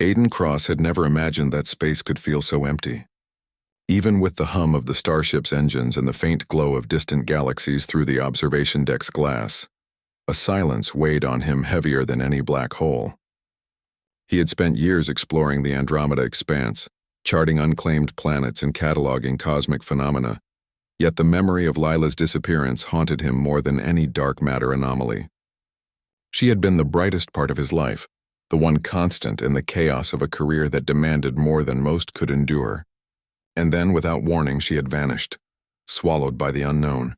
Aiden Cross had never imagined that space could feel so empty. Even with the hum of the starship's engines and the faint glow of distant galaxies through the observation deck's glass, a silence weighed on him heavier than any black hole. He had spent years exploring the Andromeda expanse, charting unclaimed planets and cataloging cosmic phenomena, yet the memory of Lila's disappearance haunted him more than any dark matter anomaly. She had been the brightest part of his life, the one constant in the chaos of a career that demanded more than most could endure. And then, without warning, she had vanished, swallowed by the unknown.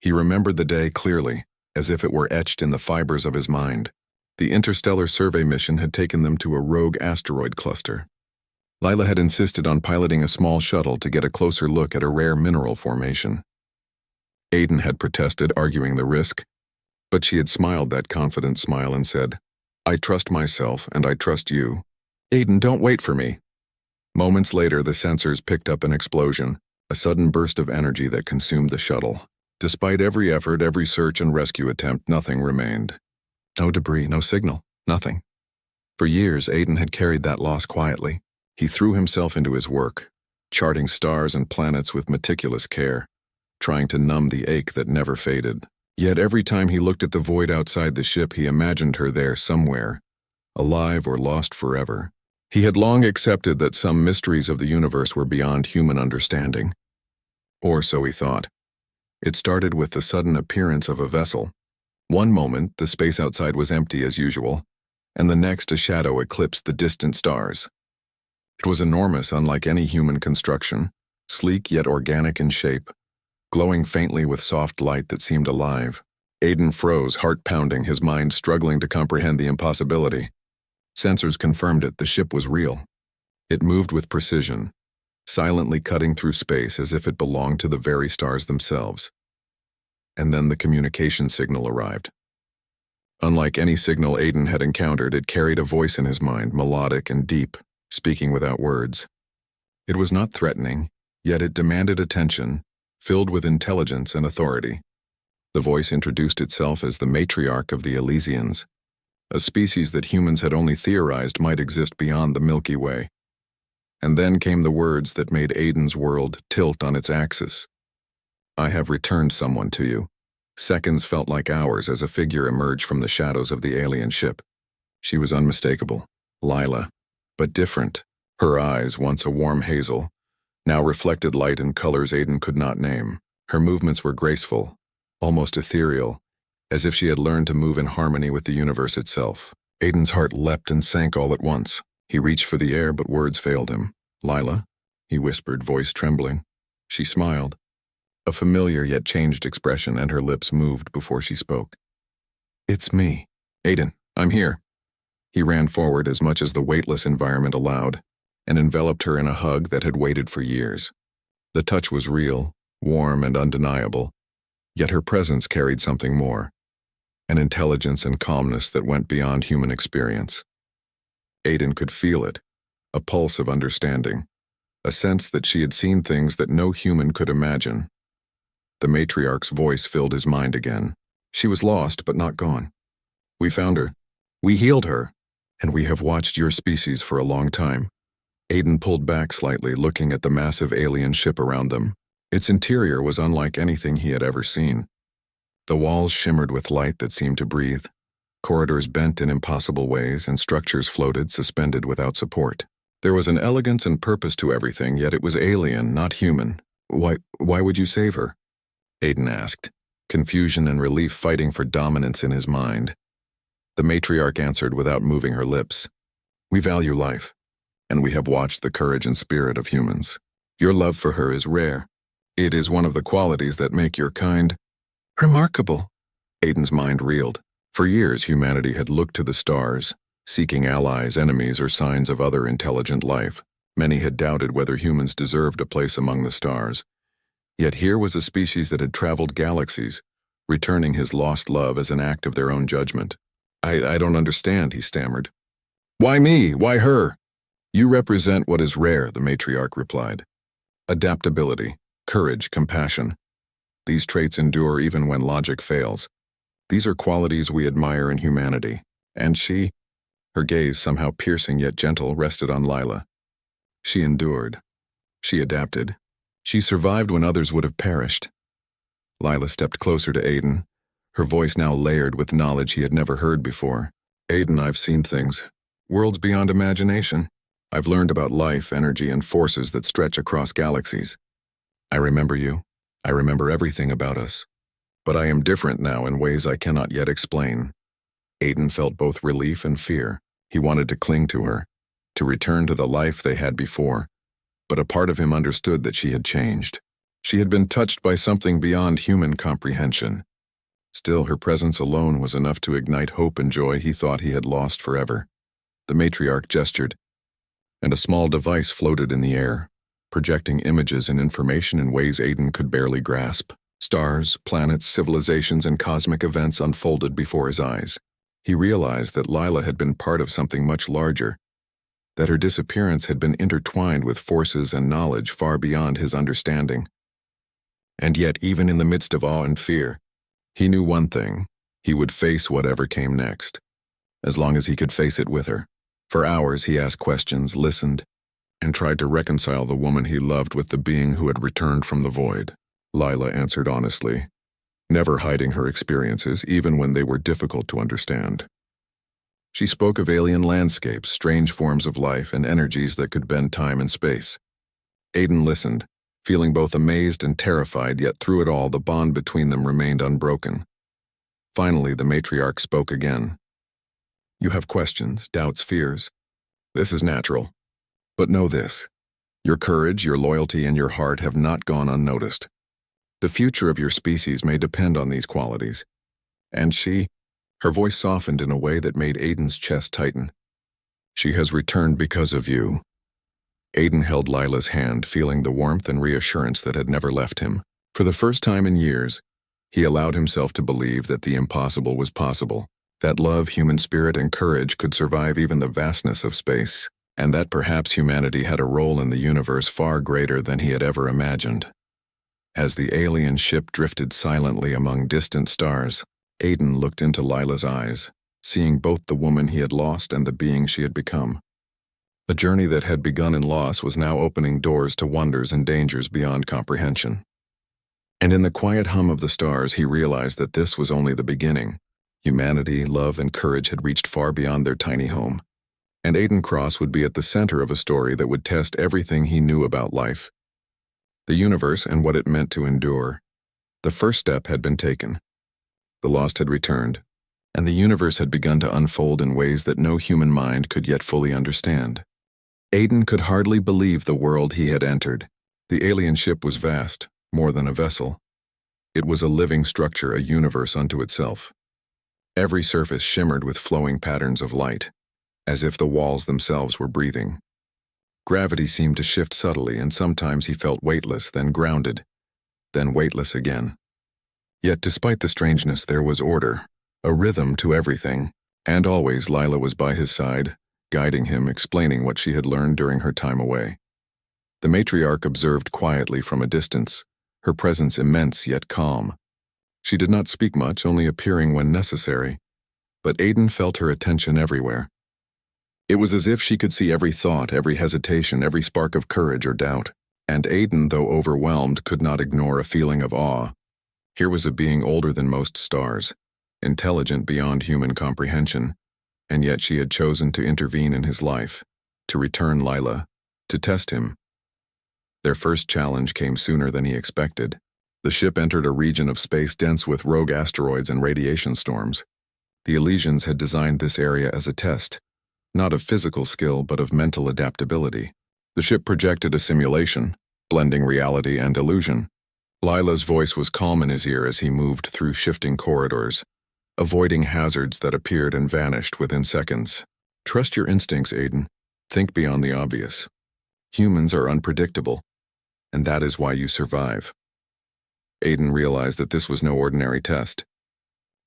He remembered the day clearly, as if it were etched in the fibers of his mind. The interstellar survey mission had taken them to a rogue asteroid cluster. Lila had insisted on piloting a small shuttle to get a closer look at a rare mineral formation. Aiden had protested, arguing the risk, but she had smiled that confident smile and said, "I trust myself and I trust you. Aiden, don't wait for me." Moments later, the sensors picked up an explosion, a sudden burst of energy that consumed the shuttle. Despite every effort, every search and rescue attempt, nothing remained. No debris, no signal, nothing. For years, Aiden had carried that loss quietly. He threw himself into his work, charting stars and planets with meticulous care, trying to numb the ache that never faded. Yet every time he looked at the void outside the ship, he imagined her there somewhere, alive or lost forever. He had long accepted that some mysteries of the universe were beyond human understanding. Or so he thought. It started with the sudden appearance of a vessel. One moment, the space outside was empty as usual, and the next a shadow eclipsed the distant stars. It was enormous, unlike any human construction, sleek yet organic in shape, glowing faintly with soft light that seemed alive. Aiden froze, heart pounding, his mind struggling to comprehend the impossibility. Sensors confirmed it, the ship was real. It moved with precision, silently cutting through space as if it belonged to the very stars themselves. And then the communication signal arrived. Unlike any signal Aiden had encountered, it carried a voice in his mind, melodic and deep, speaking without words. It was not threatening, yet it demanded attention, filled with intelligence and authority. The voice introduced itself as the matriarch of the Elysians, a species that humans had only theorized might exist beyond the Milky Way. And then came the words that made Aiden's world tilt on its axis. "I have returned someone to you." Seconds felt like hours as a figure emerged from the shadows of the alien ship. She was unmistakable, Lila, but different. Her eyes, once a warm hazel, now reflected light in colors Aiden could not name. Her movements were graceful, almost ethereal, as if she had learned to move in harmony with the universe itself. Aiden's heart leapt and sank all at once. He reached for the air, but words failed him. "Lila?" he whispered, voice trembling. She smiled, a familiar yet changed expression, and her lips moved before she spoke. "It's me. Aiden, I'm here." He ran forward as much as the weightless environment allowed, and enveloped her in a hug that had waited for years. The touch was real, warm and undeniable, yet her presence carried something more, an intelligence and calmness that went beyond human experience. Aiden could feel it, a pulse of understanding, a sense that she had seen things that no human could imagine. The matriarch's voice filled his mind again. "She was lost, but not gone. We found her. We healed her. And we have watched your species for a long time." Aiden pulled back slightly, looking at the massive alien ship around them. Its interior was unlike anything he had ever seen. The walls shimmered with light that seemed to breathe. Corridors bent in impossible ways, and structures floated, suspended without support. There was an elegance and purpose to everything, yet it was alien, not human. Why would you save her?" Aiden asked, confusion and relief fighting for dominance in his mind. The matriarch answered without moving her lips. "We value life, and we have watched the courage and spirit of humans. Your love for her is rare. It is one of the qualities that make your kind remarkable." Aiden's mind reeled. For years, humanity had looked to the stars, seeking allies, enemies, or signs of other intelligent life. Many had doubted whether humans deserved a place among the stars. Yet here was a species that had traveled galaxies, returning his lost love as an act of their own judgment. I don't understand," he stammered. "Why me? Why her?" "You represent what is rare," the matriarch replied. "Adaptability, courage, compassion. These traits endure even when logic fails. These are qualities we admire in humanity. And she Her gaze, somehow piercing yet gentle, rested on Lila. She endured. She adapted. She survived when others would have perished. Lila stepped closer to Aiden, her voice now layered with knowledge he had never heard before. Aiden, I've seen things. Worlds beyond imagination. I've learned about life, energy, and forces that stretch across galaxies. I remember you. I remember everything about us. But I am different now in ways I cannot yet explain. Aiden felt both relief and fear. He wanted to cling to her, to return to the life they had before. But a part of him understood that she had changed. She had been touched by something beyond human comprehension. Still, her presence alone was enough to ignite hope and joy he thought he had lost forever. The matriarch gestured, and a small device floated in the air, projecting images and information in ways Aiden could barely grasp. Stars, planets, civilizations, and cosmic events unfolded before his eyes. He realized that Lila had been part of something much larger, that her disappearance had been intertwined with forces and knowledge far beyond his understanding. And yet, even in the midst of awe and fear, he knew one thing: he would face whatever came next, as long as he could face it with her. For hours he asked questions, listened, and tried to reconcile the woman he loved with the being who had returned from the void. Lila answered honestly, never hiding her experiences, even when they were difficult to understand. She spoke of alien landscapes, strange forms of life, and energies that could bend time and space. Aiden listened, feeling both amazed and terrified, yet through it all the bond between them remained unbroken. Finally, the matriarch spoke again. You have questions, doubts, fears. This is natural. But know this: your courage, your loyalty, and your heart have not gone unnoticed. The future of your species may depend on these qualities. And her voice softened in a way that made Aiden's chest tighten. She has returned because of you. Aiden held Lila's hand, feeling the warmth and reassurance that had never left him. For the first time in years, he allowed himself to believe that the impossible was possible, that love, human spirit, and courage could survive even the vastness of space, and that perhaps humanity had a role in the universe far greater than he had ever imagined. As the alien ship drifted silently among distant stars, Aiden looked into Lila's eyes, seeing both the woman he had lost and the being she had become. A journey that had begun in loss was now opening doors to wonders and dangers beyond comprehension. And in the quiet hum of the stars, he realized that this was only the beginning. Humanity, love, and courage had reached far beyond their tiny home, and Aiden Cross would be at the center of a story that would test everything he knew about life, the universe, and what it meant to endure. The first step had been taken. The lost had returned, and the universe had begun to unfold in ways that no human mind could yet fully understand. Aiden could hardly believe the world he had entered. The alien ship was vast, more than a vessel. It was a living structure, a universe unto itself. Every surface shimmered with flowing patterns of light, as if the walls themselves were breathing. Gravity seemed to shift subtly, and sometimes he felt weightless, then grounded, then weightless again. Yet despite the strangeness, there was order, a rhythm to everything, and always Lila was by his side, guiding him, explaining what she had learned during her time away. The matriarch observed quietly from a distance, her presence immense yet calm. She did not speak much, only appearing when necessary, but Aiden felt her attention everywhere. It was as if she could see every thought, every hesitation, every spark of courage or doubt, and Aiden, though overwhelmed, could not ignore a feeling of awe. Here was a being older than most stars, intelligent beyond human comprehension, and yet she had chosen to intervene in his life, to return Lila, to test him. Their first challenge came sooner than he expected. The ship entered a region of space dense with rogue asteroids and radiation storms. The Elysians had designed this area as a test, not of physical skill but of mental adaptability. The ship projected a simulation, blending reality and illusion. Lila's voice was calm in his ear as he moved through shifting corridors, avoiding hazards that appeared and vanished within seconds. Trust your instincts, Aiden. Think beyond the obvious. Humans are unpredictable, and that is why you survive. Aiden realized that this was no ordinary test.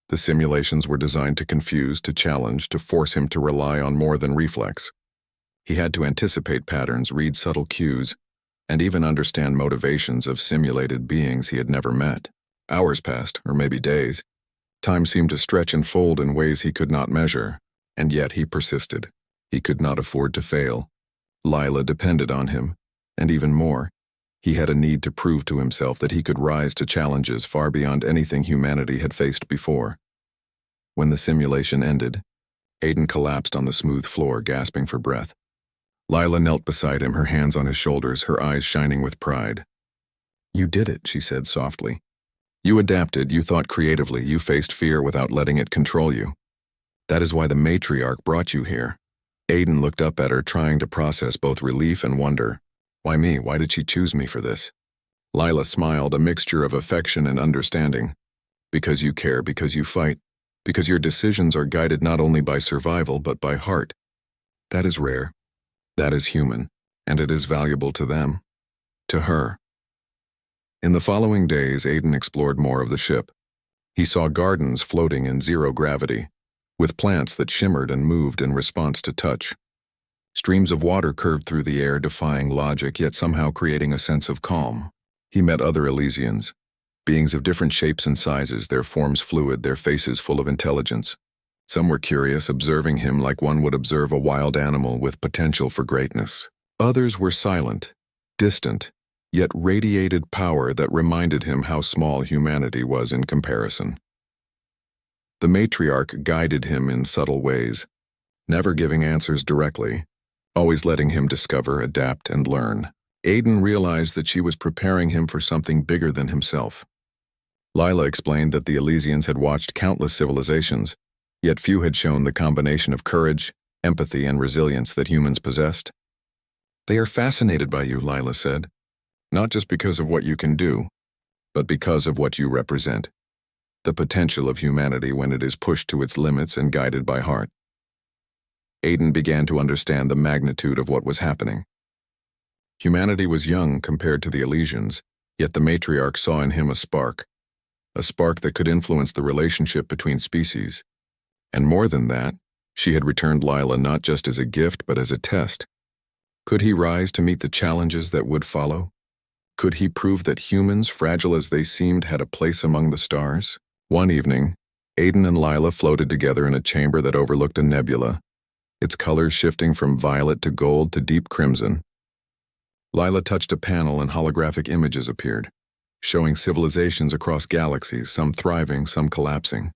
The simulations were designed to confuse, to challenge, to force him to rely on more than reflex. He had to anticipate patterns, read subtle cues, and even understand motivations of simulated beings he had never met. Hours passed, or maybe days. Time seemed to stretch and fold in ways he could not measure. And yet he persisted. He could not afford to fail. Lila depended on him, and even more, he had a need to prove to himself that he could rise to challenges far beyond anything humanity had faced before. When the simulation ended, Aiden collapsed on the smooth floor, gasping for breath. Lila knelt beside him, her hands on his shoulders, her eyes shining with pride. "You did it," she said softly. "You adapted, you thought creatively, you faced fear without letting it control you. That is why the matriarch brought you here." Aiden looked up at her, trying to process both relief and wonder. Why me? Why did she choose me for this? Lila smiled, a mixture of affection and understanding. "Because you care, because you fight, because your decisions are guided not only by survival but by heart. That is rare. That is human, and it is valuable to them. To her." In the following days, Aiden explored more of the ship. He saw gardens floating in zero gravity, with plants that shimmered and moved in response to touch. Streams of water curved through the air, defying logic, yet somehow creating a sense of calm. He met other Elysians, beings of different shapes and sizes, their forms fluid, their faces full of intelligence. Some were curious, observing him like one would observe a wild animal with potential for greatness. Others were silent, distant, yet radiated power that reminded him how small humanity was in comparison. The matriarch guided him in subtle ways, never giving answers directly, always letting him discover, adapt, and learn. Aiden realized that she was preparing him for something bigger than himself. Lila explained that the Elysians had watched countless civilizations, yet few had shown the combination of courage, empathy, and resilience that humans possessed. "They are fascinated by you," Lila said, "not just because of what you can do, but because of what you represent. The potential of humanity when it is pushed to its limits and guided by heart." Aiden began to understand the magnitude of what was happening. Humanity was young compared to the Elysians, yet the matriarch saw in him a spark that could influence the relationship between species. And more than that, she had returned Lila not just as a gift but as a test. Could he rise to meet the challenges that would follow? Could he prove that humans, fragile as they seemed, had a place among the stars? One evening, Aiden and Lila floated together in a chamber that overlooked a nebula, its colors shifting from violet to gold to deep crimson. Lila touched a panel and holographic images appeared, showing civilizations across galaxies, some thriving, some collapsing.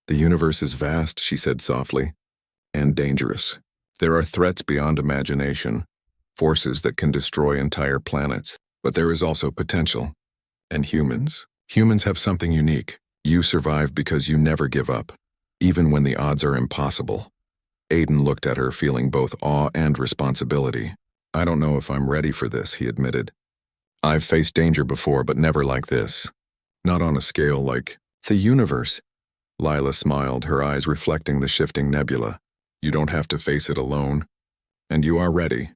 "The universe is vast," she said softly, "and dangerous. There are threats beyond imagination, forces that can destroy entire planets, but there is also potential. And humans have something unique. You survive because you never give up, even when the odds are impossible." Aiden looked at her, feeling both awe and responsibility. "I don't know if I'm ready for this," he admitted. "I've faced danger before, but never like this. Not on a scale like the universe." Lila smiled, her eyes reflecting the shifting nebula. "You don't have to face it alone. And you are ready.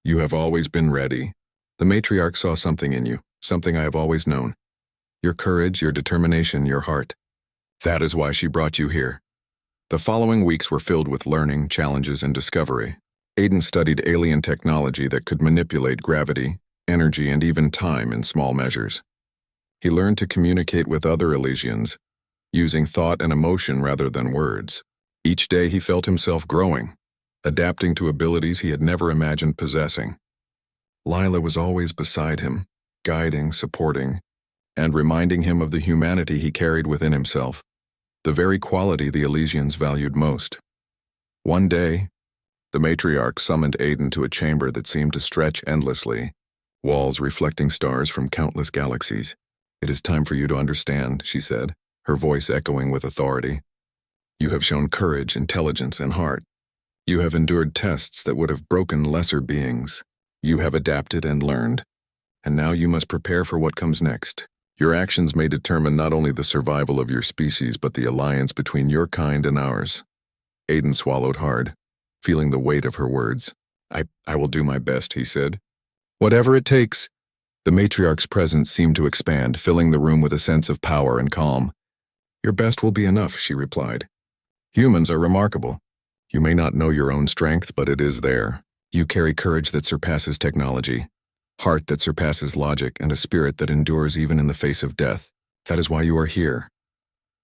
You have always been ready. The matriarch saw something in you, something I have always known. Your courage, your determination, your heart. That is why she brought you here." The following weeks were filled with learning, challenges, and discovery. Aiden studied alien technology that could manipulate gravity, energy, and even time in small measures. He learned to communicate with other Elysians, using thought and emotion rather than words. Each day he felt himself growing, adapting to abilities he had never imagined possessing. Lila was always beside him, guiding, supporting, and reminding him of the humanity he carried within himself, the very quality the Elysians valued most. One day, the matriarch summoned Aiden to a chamber that seemed to stretch endlessly, walls reflecting stars from countless galaxies. "It is time for you to understand," she said, her voice echoing with authority. "You have shown courage, intelligence, and heart. You have endured tests that would have broken lesser beings. You have adapted and learned, and now you must prepare for what comes next. Your actions may determine not only the survival of your species but the alliance between your kind and ours." Aiden swallowed hard, feeling the weight of her words. I will do my best," he said. "Whatever it takes." The matriarch's presence seemed to expand, filling the room with a sense of power and calm. "Your best will be enough," she replied. "Humans are remarkable. You may not know your own strength, but it is there. You carry courage that surpasses technology, heart that surpasses logic, and a spirit that endures even in the face of death. That is why you are here.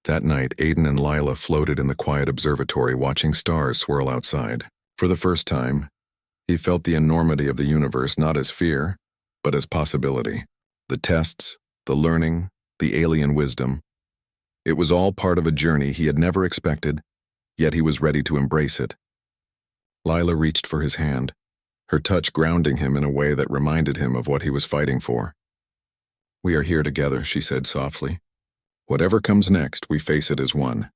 That night, Aiden and Lila floated in the quiet observatory watching stars swirl outside. For the first time, he felt the enormity of the universe not as fear, but as possibility. The tests, the learning, the alien wisdom. It was all part of a journey he had never expected, yet he was ready to embrace it. Lila reached for his hand, her touch grounding him in a way that reminded him of what he was fighting for. "We are here together," she said softly. "Whatever comes next, we face it as one."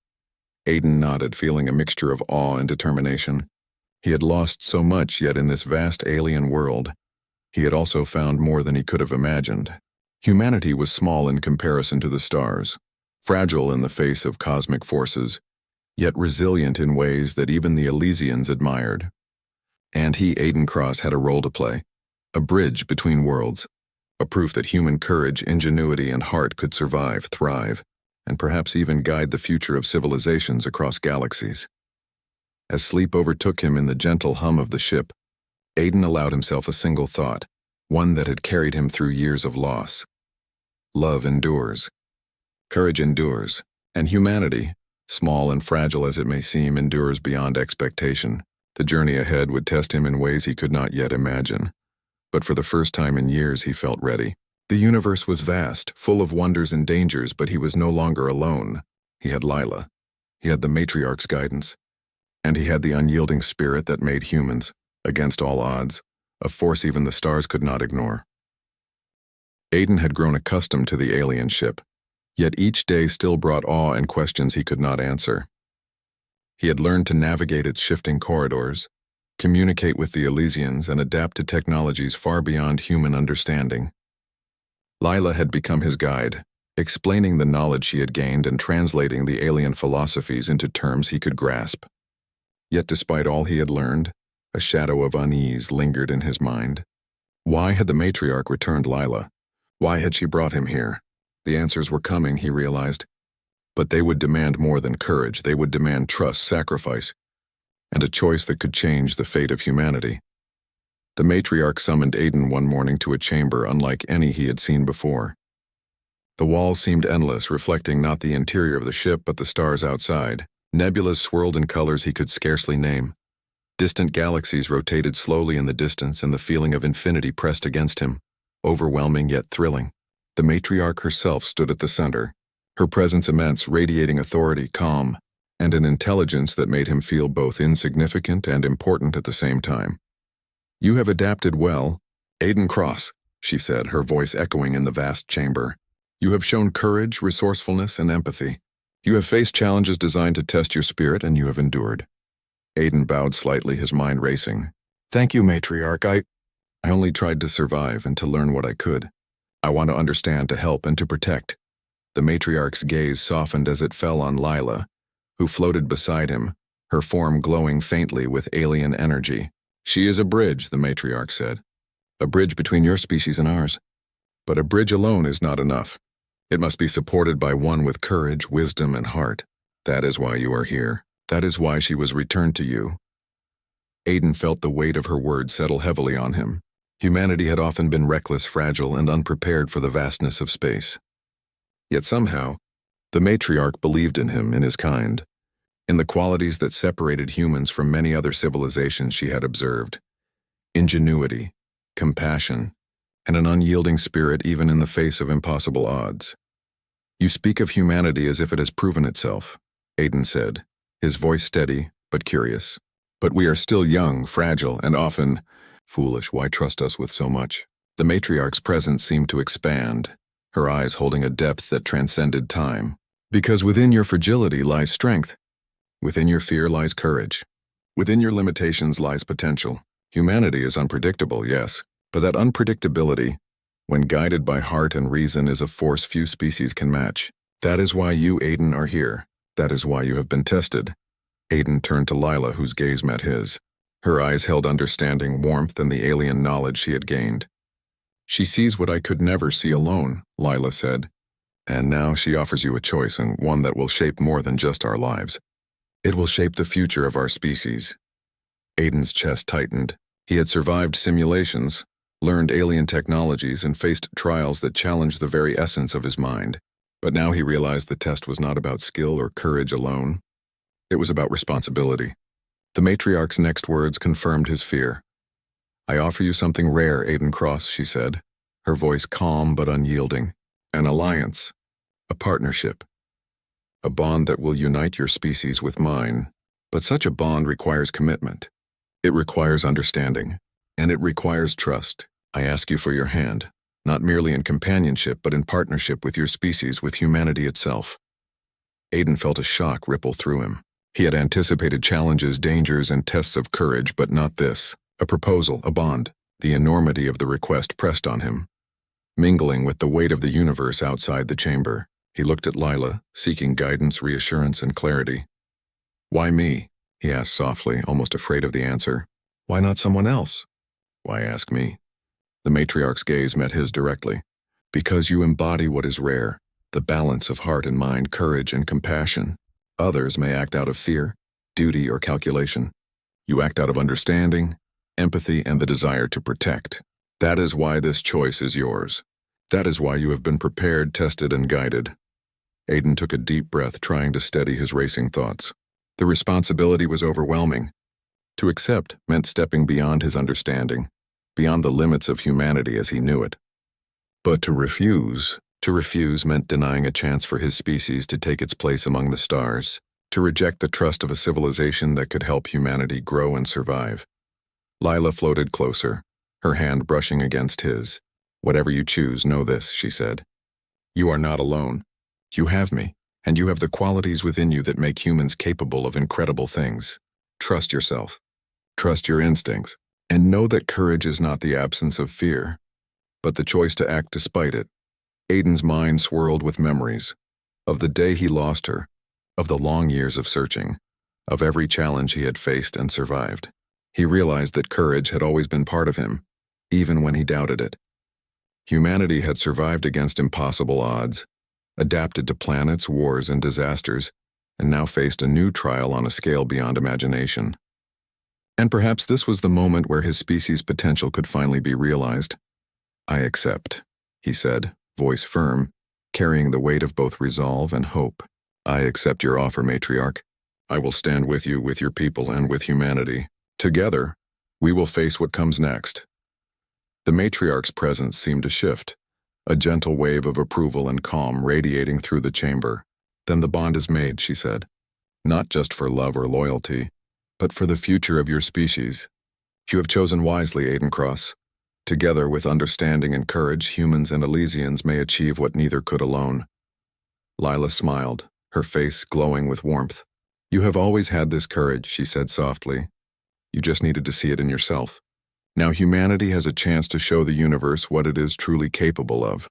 Aiden nodded, feeling a mixture of awe and determination. He had lost so much, yet in this vast alien world, he had also found more than he could have imagined. Humanity was small in comparison to the stars, fragile in the face of cosmic forces, yet resilient in ways that even the Elysians admired. And he, Aiden Cross, had a role to play, a bridge between worlds, a proof that human courage, ingenuity, and heart could survive, thrive, and perhaps even guide the future of civilizations across galaxies. As sleep overtook him in the gentle hum of the ship, Aiden allowed himself a single thought, one that had carried him through years of loss. Love endures. Courage endures. And humanity, small and fragile as it may seem, endures beyond expectation. The journey ahead would test him in ways he could not yet imagine. But for the first time in years, he felt ready. The universe was vast, full of wonders and dangers, but he was no longer alone. He had Lila. He had the matriarch's guidance. And he had the unyielding spirit that made humans, against all odds, a force even the stars could not ignore. Aiden had grown accustomed to the alien ship, yet each day still brought awe and questions he could not answer. He had learned to navigate its shifting corridors, communicate with the Elysians, and adapt to technologies far beyond human understanding. Lila had become his guide, explaining the knowledge she had gained and translating the alien philosophies into terms he could grasp. Yet despite all he had learned, a shadow of unease lingered in his mind. Why had the matriarch returned Lila? Why had she brought him here? The answers were coming, he realized. But they would demand more than courage. They would demand trust, sacrifice, and a choice that could change the fate of humanity. The matriarch summoned Aiden one morning to a chamber unlike any he had seen before. The walls seemed endless, reflecting not the interior of the ship but the stars outside. Nebulas swirled in colors he could scarcely name. Distant galaxies rotated slowly in the distance, and the feeling of infinity pressed against him, overwhelming yet thrilling. The matriarch herself stood at the center, her presence immense, radiating authority, calm, and an intelligence that made him feel both insignificant and important at the same time. "You have adapted well, Aiden Cross," she said, her voice echoing in the vast chamber. "You have shown courage, resourcefulness, and empathy. You have faced challenges designed to test your spirit, and you have endured." Aiden bowed slightly, his mind racing. "Thank you, matriarch. I only tried to survive and to learn what I could. I want to understand, to help, and to protect." The matriarch's gaze softened as it fell on Lila, who floated beside him, her form glowing faintly with alien energy. "She is a bridge," the matriarch said. "A bridge between your species and ours. But a bridge alone is not enough. It must be supported by one with courage, wisdom, and heart. That is why you are here. That is why she was returned to you." Aiden felt the weight of her words settle heavily on him. Humanity had often been reckless, fragile, and unprepared for the vastness of space. Yet somehow, the matriarch believed in him, in his kind, in the qualities that separated humans from many other civilizations she had observed: ingenuity, compassion, and an unyielding spirit even in the face of impossible odds. "You speak of humanity as if it has proven itself," Aiden said, his voice steady but curious. "But we are still young, fragile, and often foolish. Why trust us with so much?" The matriarch's presence seemed to expand, her eyes holding a depth that transcended time. "Because within your fragility lies strength. Within your fear lies courage. Within your limitations lies potential. Humanity is unpredictable, yes, but that unpredictability, when guided by heart and reason, is a force few species can match. That is why you, Aiden, are here. That is why you have been tested." Aiden turned to Lila, whose gaze met his. Her eyes held understanding, warmth, and the alien knowledge she had gained. "She sees what I could never see alone," Lila said. "And now she offers you a choice, and one that will shape more than just our lives. It will shape the future of our species." Aiden's chest tightened. He had survived simulations, learned alien technologies, and faced trials that challenged the very essence of his mind. But now he realized the test was not about skill or courage alone. It was about responsibility. The matriarch's next words confirmed his fear. "I offer you something rare, Aiden Cross," she said, her voice calm but unyielding. "An alliance. A partnership. A bond that will unite your species with mine. But such a bond requires commitment. It requires understanding. And it requires trust. I ask you for your hand, not merely in companionship but in partnership with your species, with humanity itself." Aiden felt a shock ripple through him. He had anticipated challenges, dangers, and tests of courage, but not this. A proposal, a bond. The enormity of the request pressed on him. Mingling with the weight of the universe outside the chamber, he looked at Lila, seeking guidance, reassurance, and clarity. "Why me?" he asked softly, almost afraid of the answer. "Why not someone else?" "Why ask me?" The matriarch's gaze met his directly. "Because you embody what is rare, the balance of heart and mind, courage and compassion. Others may act out of fear, duty, or calculation. You act out of understanding, empathy, and the desire to protect. That is why this choice is yours. That is why you have been prepared, tested, and guided." Aiden took a deep breath, trying to steady his racing thoughts. The responsibility was overwhelming. To accept meant stepping beyond his understanding, beyond the limits of humanity as he knew it. But to refuse meant denying a chance for his species to take its place among the stars, to reject the trust of a civilization that could help humanity grow and survive. Lila floated closer, her hand brushing against his. "Whatever you choose, know this," she said. "You are not alone. You have me, and you have the qualities within you that make humans capable of incredible things. Trust yourself. Trust your instincts, and know that courage is not the absence of fear, but the choice to act despite it." Aiden's mind swirled with memories of the day he lost her, of the long years of searching, of every challenge he had faced and survived. He realized that courage had always been part of him, even when he doubted it. Humanity had survived against impossible odds, adapted to planets, wars, and disasters, and now faced a new trial on a scale beyond imagination. And perhaps this was the moment where his species' potential could finally be realized. "I accept," he said, voice firm, carrying the weight of both resolve and hope. "I accept your offer, matriarch. I will stand with you, with your people, and with humanity. Together, we will face what comes next." The matriarch's presence seemed to shift, a gentle wave of approval and calm radiating through the chamber. "Then the bond is made," she said. "Not just for love or loyalty, but for the future of your species. You have chosen wisely, Aiden Cross. Together with understanding and courage, humans and Elysians may achieve what neither could alone." Lila smiled, her face glowing with warmth. "You have always had this courage," she said softly. "You just needed to see it in yourself. Now humanity has a chance to show the universe what it is truly capable of."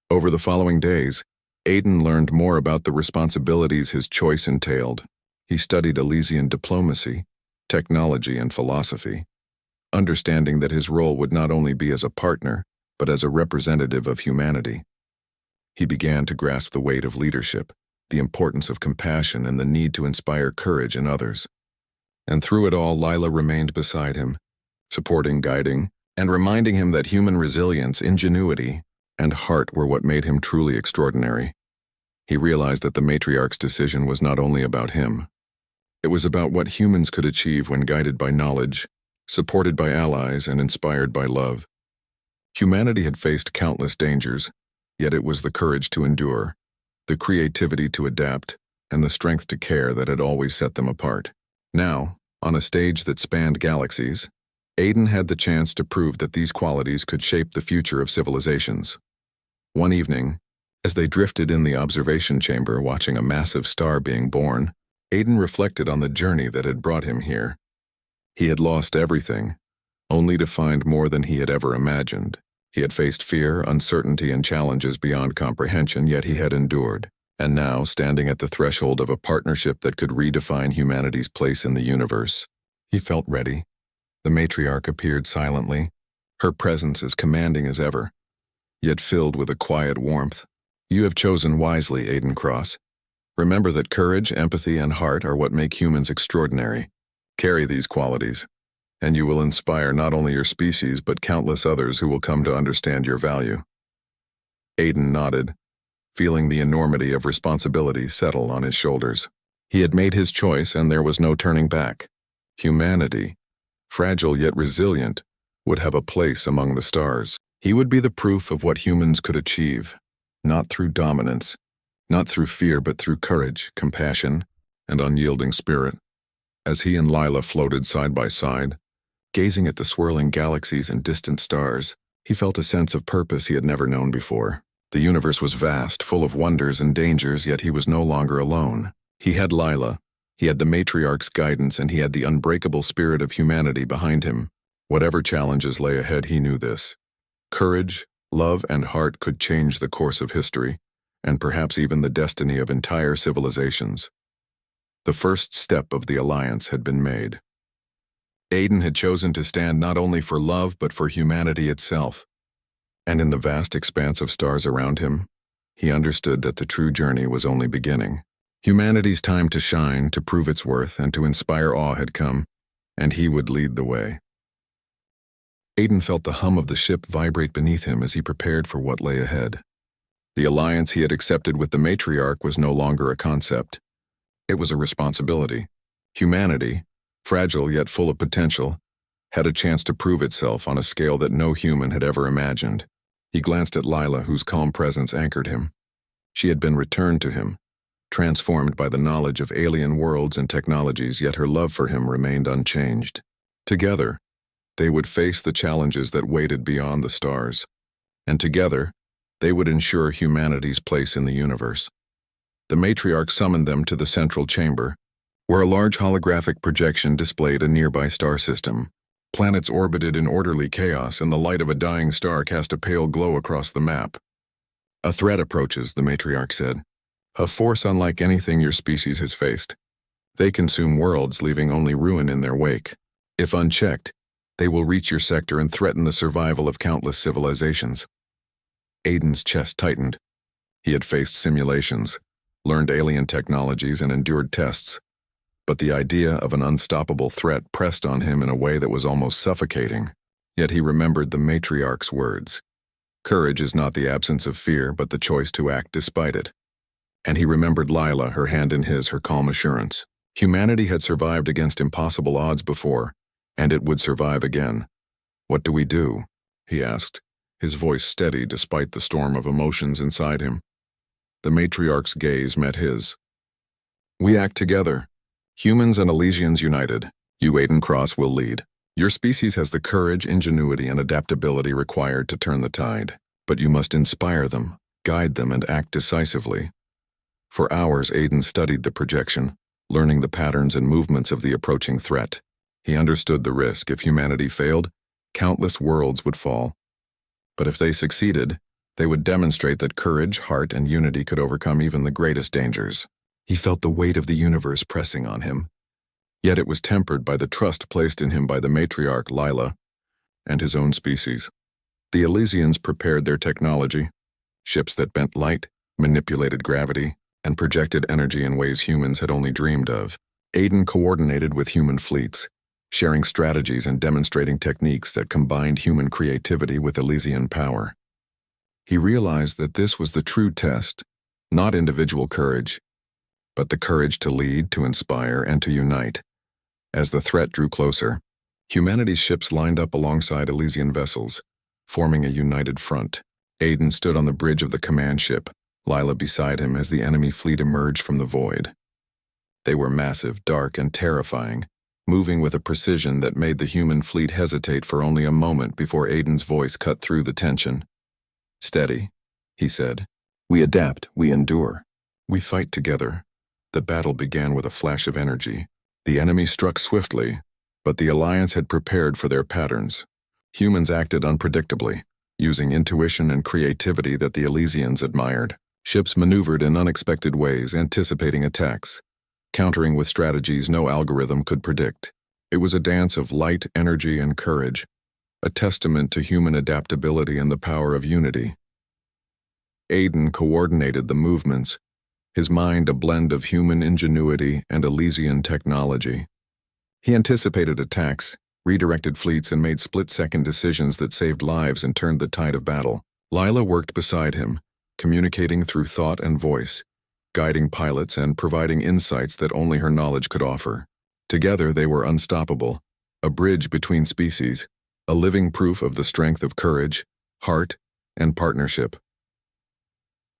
Over the following days, Aiden learned more about the responsibilities his choice entailed. He studied Elysian diplomacy, technology, and philosophy, understanding that his role would not only be as a partner, but as a representative of humanity. He began to grasp the weight of leadership, the importance of compassion, and the need to inspire courage in others. And through it all, Lila remained beside him, supporting, guiding, and reminding him that human resilience, ingenuity, and heart were what made him truly extraordinary. He realized that the matriarch's decision was not only about him. It was about what humans could achieve when guided by knowledge, supported by allies, and inspired by love. Humanity had faced countless dangers, yet it was the courage to endure, the creativity to adapt, and the strength to care that had always set them apart. Now, on a stage that spanned galaxies, Aiden had the chance to prove that these qualities could shape the future of civilizations. One evening, as they drifted in the observation chamber watching a massive star being born, Aiden reflected on the journey that had brought him here. He had lost everything, only to find more than he had ever imagined. He had faced fear, uncertainty, and challenges beyond comprehension, yet he had endured. And now, standing at the threshold of a partnership that could redefine humanity's place in the universe, he felt ready. The matriarch appeared silently, her presence as commanding as ever, yet filled with a quiet warmth. "You have chosen wisely, Aiden Cross. Remember that courage, empathy, and heart are what make humans extraordinary. Carry these qualities, and you will inspire not only your species but countless others who will come to understand your value." Aiden nodded, feeling the enormity of responsibility settle on his shoulders. He had made his choice and there was no turning back. Humanity, fragile yet resilient, would have a place among the stars. He would be the proof of what humans could achieve, not through dominance, not through fear, but through courage, compassion, and unyielding spirit. As he and Lila floated side by side, gazing at the swirling galaxies and distant stars, he felt a sense of purpose he had never known before. The universe was vast, full of wonders and dangers, yet he was no longer alone. He had Lila, he had the matriarch's guidance, and he had the unbreakable spirit of humanity behind him. Whatever challenges lay ahead, he knew this. Courage, love, and heart could change the course of history, and perhaps even the destiny of entire civilizations. The first step of the alliance had been made. Aiden had chosen to stand not only for love but for humanity itself. And in the vast expanse of stars around him, he understood that the true journey was only beginning. Humanity's time to shine, to prove its worth, and to inspire awe had come, and he would lead the way. Aiden felt the hum of the ship vibrate beneath him as he prepared for what lay ahead. The alliance he had accepted with the matriarch was no longer a concept. It was a responsibility. Humanity, fragile yet full of potential, had a chance to prove itself on a scale that no human had ever imagined. He glanced at Lila, whose calm presence anchored him. She had been returned to him, transformed by the knowledge of alien worlds and technologies, yet her love for him remained unchanged. Together, they would face the challenges that waited beyond the stars, and together, they would ensure humanity's place in the universe. The matriarch summoned them to the central chamber, where a large holographic projection displayed a nearby star system. Planets orbited in orderly chaos, and the light of a dying star cast a pale glow across the map. "A threat approaches," the matriarch said. "A force unlike anything your species has faced. They consume worlds, leaving only ruin in their wake. If unchecked, they will reach your sector and threaten the survival of countless civilizations." Aiden's chest tightened. He had faced simulations, learned alien technologies, and endured tests. But the idea of an unstoppable threat pressed on him in a way that was almost suffocating. Yet he remembered the matriarch's words. Courage is not the absence of fear, but the choice to act despite it. And he remembered Lila, her hand in his, her calm assurance. Humanity had survived against impossible odds before, and it would survive again. "What do we do?" he asked, his voice steady despite the storm of emotions inside him. The matriarch's gaze met his. "We act together. Humans and Elysians united. You, Aiden Cross, will lead. Your species has the courage, ingenuity, and adaptability required to turn the tide. But you must inspire them, guide them, and act decisively." For hours, Aiden studied the projection, learning the patterns and movements of the approaching threat. He understood the risk. If humanity failed, countless worlds would fall. But if they succeeded, they would demonstrate that courage, heart, and unity could overcome even the greatest dangers. He felt the weight of the universe pressing on him, yet it was tempered by the trust placed in him by the matriarch Lila and his own species. The Elysians prepared their technology, ships that bent light, manipulated gravity, and projected energy in ways humans had only dreamed of. Aiden coordinated with human fleets, sharing strategies and demonstrating techniques that combined human creativity with Elysian power. He realized that this was the true test, not individual courage, but the courage to lead, to inspire, and to unite. As the threat drew closer, humanity's ships lined up alongside Elysian vessels, forming a united front. Aiden stood on the bridge of the command ship, Lila beside him as the enemy fleet emerged from the void. They were massive, dark, and terrifying, moving with a precision that made the human fleet hesitate for only a moment before Aiden's voice cut through the tension. "Steady," he said. "We adapt, we endure. We fight together." The battle began with a flash of energy. The enemy struck swiftly, but the Alliance had prepared for their patterns. Humans acted unpredictably, using intuition and creativity that the Elysians admired. Ships maneuvered in unexpected ways, anticipating attacks, countering with strategies no algorithm could predict. It was a dance of light, energy, and courage, a testament to human adaptability and the power of unity. Aiden coordinated the movements, his mind a blend of human ingenuity and Elysian technology. He anticipated attacks, redirected fleets, and made split-second decisions that saved lives and turned the tide of battle. Lila worked beside him, communicating through thought and voice, guiding pilots and providing insights that only her knowledge could offer. Together they were unstoppable, a bridge between species, a living proof of the strength of courage, heart, and partnership.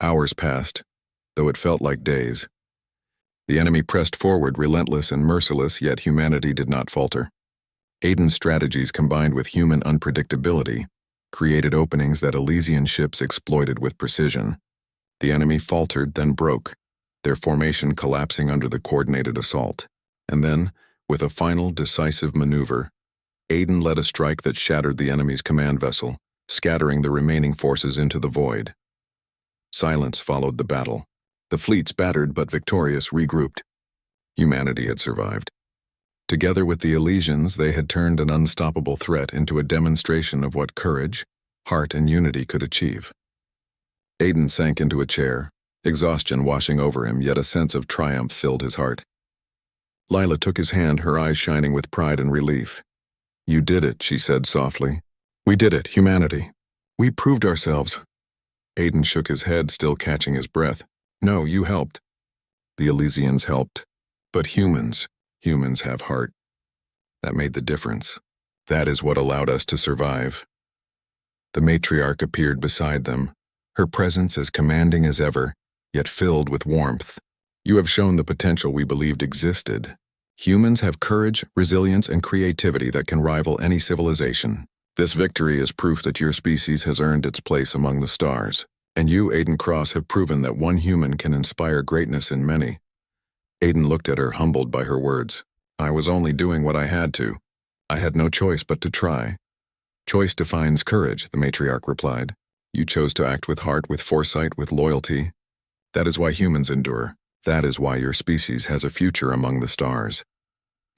Hours passed, though it felt like days. The enemy pressed forward, relentless and merciless, yet humanity did not falter. Aiden's strategies, combined with human unpredictability, created openings that Elysian ships exploited with precision. The enemy faltered, then broke, their formation collapsing under the coordinated assault. And then, with a final decisive maneuver, Aiden led a strike that shattered the enemy's command vessel, scattering the remaining forces into the void. Silence followed the battle. The fleets, battered but victorious, regrouped. Humanity had survived. Together with the Elysians, they had turned an unstoppable threat into a demonstration of what courage, heart, and unity could achieve. Aiden sank into a chair, exhaustion washing over him, yet a sense of triumph filled his heart. Lila took his hand, her eyes shining with pride and relief. "You did it," she said softly. "We did it, humanity. We proved ourselves." Aiden shook his head, still catching his breath. "No, you helped. The Elysians helped. But humans have heart. That made the difference. That is what allowed us to survive." The matriarch appeared beside them, her presence as commanding as ever, yet filled with warmth. "You have shown the potential we believed existed. Humans have courage, resilience, and creativity that can rival any civilization. This victory is proof that your species has earned its place among the stars. And you, Aiden Cross, have proven that one human can inspire greatness in many." Aiden looked at her, humbled by her words. "I was only doing what I had to. I had no choice but to try." "Choice defines courage," the matriarch replied. "You chose to act with heart, with foresight, with loyalty. That is why humans endure. That is why your species has a future among the stars."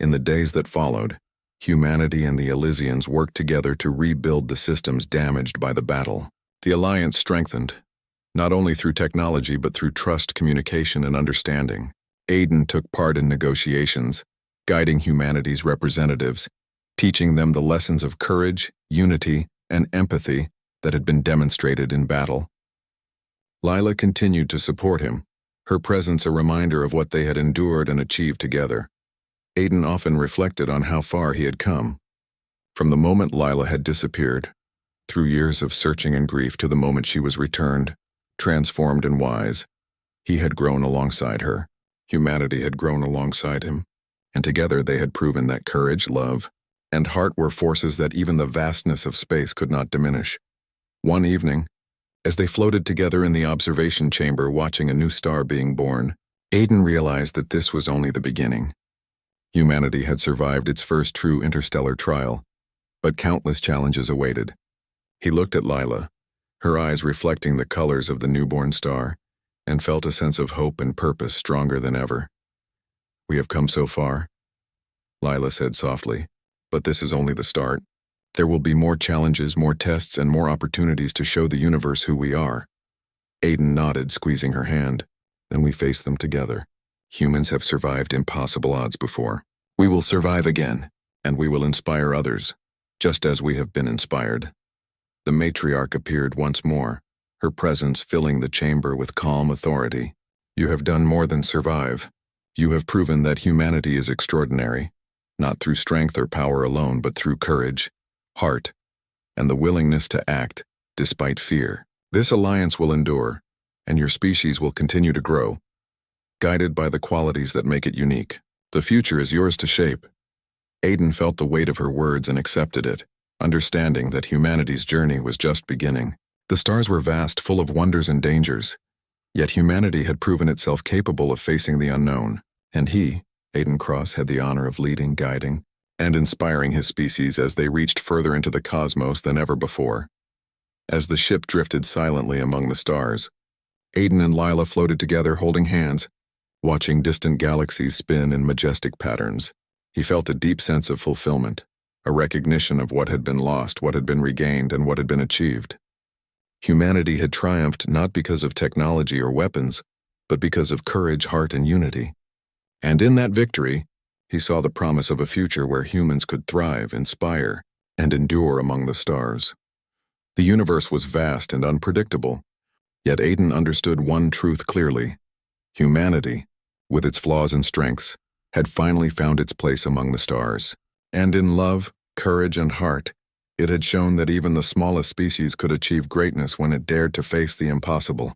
In the days that followed, humanity and the Elysians worked together to rebuild the systems damaged by the battle. The alliance strengthened, not only through technology but through trust, communication, and understanding. Aiden took part in negotiations, guiding humanity's representatives, teaching them the lessons of courage, unity, and empathy that had been demonstrated in battle. Lila continued to support him, her presence a reminder of what they had endured and achieved together. Aiden often reflected on how far he had come. From the moment Lila had disappeared, through years of searching and grief, to the moment she was returned, transformed and wise, he had grown alongside her. Humanity had grown alongside him, and together they had proven that courage, love, and heart were forces that even the vastness of space could not diminish. One evening, as they floated together in the observation chamber watching a new star being born, Aiden realized that this was only the beginning. Humanity had survived its first true interstellar trial, but countless challenges awaited. He looked at Lila, her eyes reflecting the colors of the newborn star, and felt a sense of hope and purpose stronger than ever. "We have come so far," Lila said softly, "but this is only the start. There will be more challenges, more tests, and more opportunities to show the universe who we are." Aiden nodded, squeezing her hand. "Then we face them together. Humans have survived impossible odds before. We will survive again, and we will inspire others, just as we have been inspired." The matriarch appeared once more, her presence filling the chamber with calm authority. "You have done more than survive. You have proven that humanity is extraordinary, not through strength or power alone, but through courage, heart, and the willingness to act despite fear. This alliance will endure, and your species will continue to grow, guided by the qualities that make it unique. The future is yours to shape." Aiden felt the weight of her words and accepted it, understanding that humanity's journey was just beginning. The stars were vast, full of wonders and dangers, yet humanity had proven itself capable of facing the unknown, and he, Aiden Cross, had the honor of leading, guiding, and inspiring his species as they reached further into the cosmos than ever before. As the ship drifted silently among the stars, Aiden and Lila floated together, holding hands, watching distant galaxies spin in majestic patterns. He felt a deep sense of fulfillment, a recognition of what had been lost, what had been regained, and what had been achieved. Humanity had triumphed not because of technology or weapons, but because of courage, heart, and unity. And in that victory, he saw the promise of a future where humans could thrive, inspire, and endure among the stars. The universe was vast and unpredictable, Yet Aiden understood one truth clearly. Humanity, with its flaws and strengths, had finally found its place among the stars. And in love, courage, and heart, it had shown that even the smallest species could achieve greatness when it dared to face the impossible.